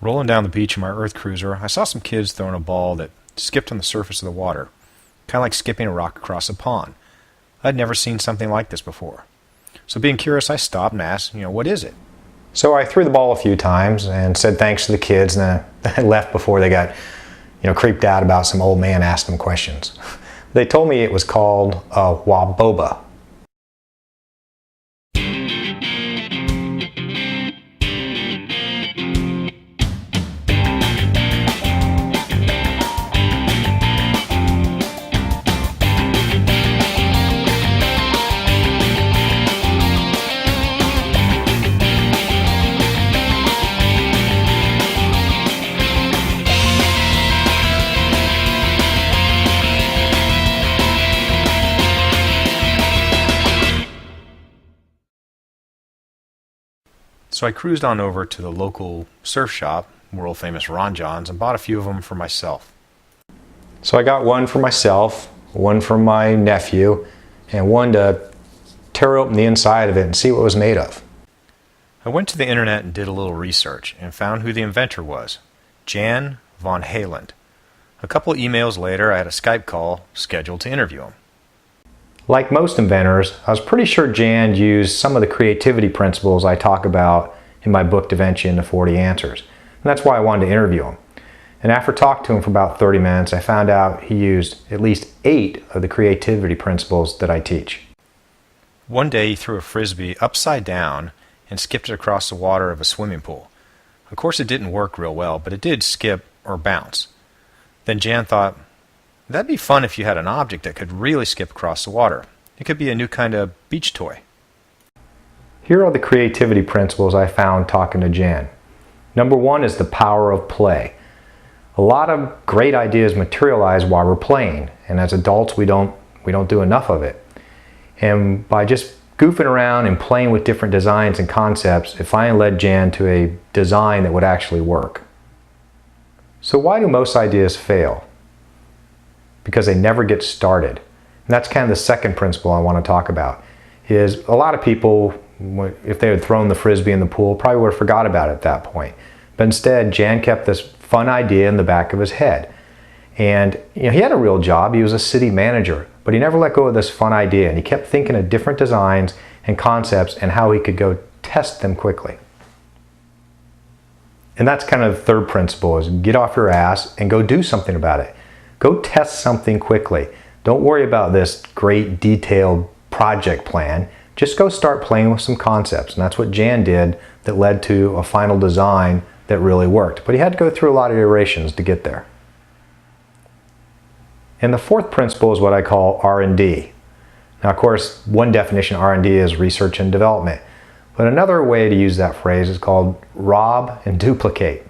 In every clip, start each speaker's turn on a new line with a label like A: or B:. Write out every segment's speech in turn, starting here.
A: Rolling down the beach in my Earth Cruiser, I saw some kids throwing a ball that skipped on the surface of the water, kind of like skipping a rock across a pond. I'd never seen something like this before. So being curious, I stopped and asked, what is it? So I threw the ball a few times and said thanks to the kids, and then I left before they got, creeped out about some old man asking them questions. They told me it was called a waboba. So I cruised on over to the local surf shop, world famous Ron John's, and bought a few of them for myself. So I got one for myself, one for my nephew, and one to tear open the inside of it and see what it was made of. I went to the internet and did a little research and found who the inventor was, Jan von Heyland. A couple emails later, I had a Skype call scheduled to interview him. Like most inventors, I was pretty sure Jan used some of the creativity principles I talk about in my book, Da Vinci and the 40 Answers. And that's why I wanted to interview him. And after talking to him for about 30 minutes, I found out he used at least 8 of the creativity principles that I teach. One day he threw a frisbee upside down and skipped it across the water of a swimming pool. Of course it didn't work real well, but it did skip or bounce. Then Jan thought, that'd be fun if you had an object that could really skip across the water. It could be a new kind of beach toy. Here are the creativity principles I found talking to Jan. Number 1 is the power of play. A lot of great ideas materialize while we're playing, and as adults we don't do enough of it. And by just goofing around and playing with different designs and concepts, it finally led Jan to a design that would actually work. So why do most ideas fail? Because they never get started. And that's kind of the second principle I want to talk about, is a lot of people, if they had thrown the frisbee in the pool, probably would have forgot about it at that point. But instead, Jan kept this fun idea in the back of his head. And he had a real job. He was a city manager, but he never let go of this fun idea, and he kept thinking of different designs and concepts and how he could go test them quickly. And that's kind of the third principle, is get off your ass and go do something about it. Go test something quickly. Don't worry about this great detailed project plan. Just go start playing with some concepts. And that's what Jan did that led to a final design that really worked. But he had to go through a lot of iterations to get there. And the fourth principle is what I call R&D. Now, of course, one definition of R&D is research and development. But another way to use that phrase is called rob and duplicate.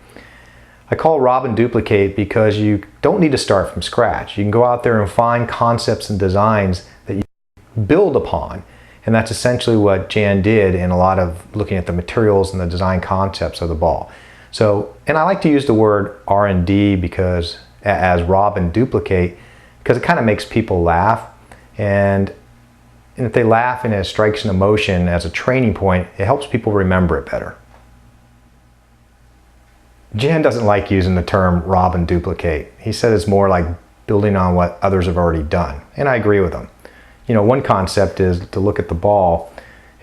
A: I call rob and duplicate because you don't need to start from scratch. You can go out there and find concepts and designs that you build upon. And that's essentially what Jan did in a lot of looking at the materials and the design concepts of the ball. So, and I like to use the word R&D because as rob and duplicate, because it kind of makes people laugh. And if they laugh and it strikes an emotion as a training point, it helps people remember it better. Jan doesn't like using the term rob and duplicate. He said it's more like building on what others have already done. And I agree with him. One concept is to look at the ball.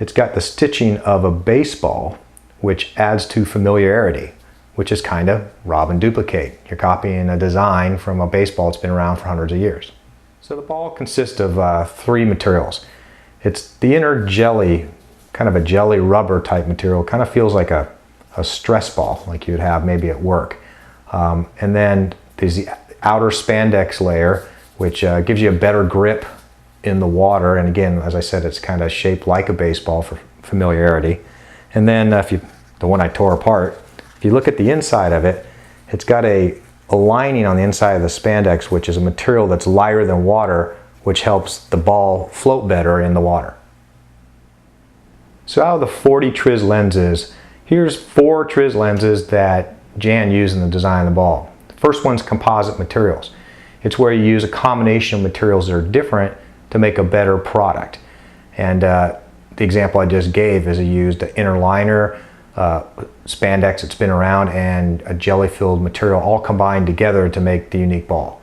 A: It's got the stitching of a baseball, which adds to familiarity, which is kind of rob and duplicate. You're copying a design from a baseball that's been around for hundreds of years. So the ball consists of 3 materials. It's the inner jelly, kind of a jelly rubber type material. Kind of feels like a stress ball, like you'd have maybe at work. And then there's the outer spandex layer, which gives you a better grip in the water. And again, as I said, it's kind of shaped like a baseball for familiarity. And then the one I tore apart, if you look at the inside of it, it's got a lining on the inside of the spandex, which is a material that's lighter than water, which helps the ball float better in the water. So out of the 40 tris lenses, here's 4 tris lenses that Jan used in the design of the ball. The first one's composite materials. It's where you use a combination of materials that are different to make a better product. And the example I just gave is I used an inner liner, spandex that's been around, and a jelly-filled material all combined together to make the unique ball.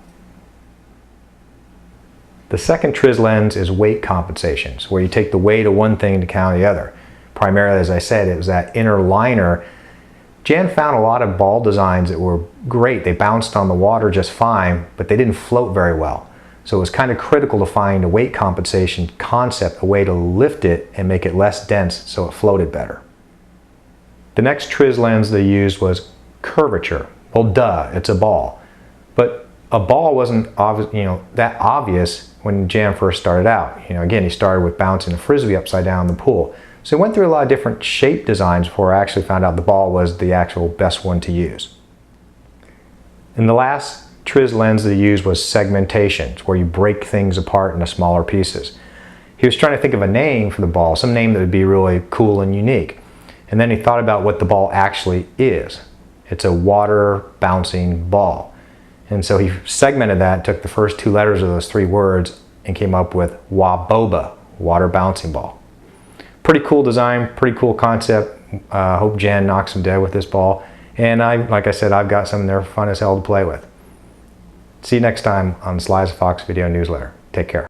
A: The second trizz lens is weight compensations, where you take the weight of one thing to counter the other. Primarily, as I said, it was that inner liner. Jan found a lot of ball designs that were great. They bounced on the water just fine, but they didn't float very well. So it was kind of critical to find a weight compensation concept, a way to lift it and make it less dense so it floated better. The next trizz lens they used was curvature. Well, duh, it's a ball. But a ball wasn't that obvious when Jan first started out. Again, he started with bouncing a frisbee upside down in the pool. So he went through a lot of different shape designs before I actually found out the ball was the actual best one to use. And the last trizz lens that he used was segmentation. It's where you break things apart into smaller pieces. He was trying to think of a name for the ball, some name that would be really cool and unique. And then he thought about what the ball actually is. It's a water bouncing ball. And so he segmented that, took the first two letters of those three words, and came up with WABOBA, water bouncing ball. Pretty cool design, pretty cool concept. Hope Jan knocks him dead with this ball. And like I said, I've got some there fun as hell to play with. See you next time on Sly as a Fox video newsletter. Take care.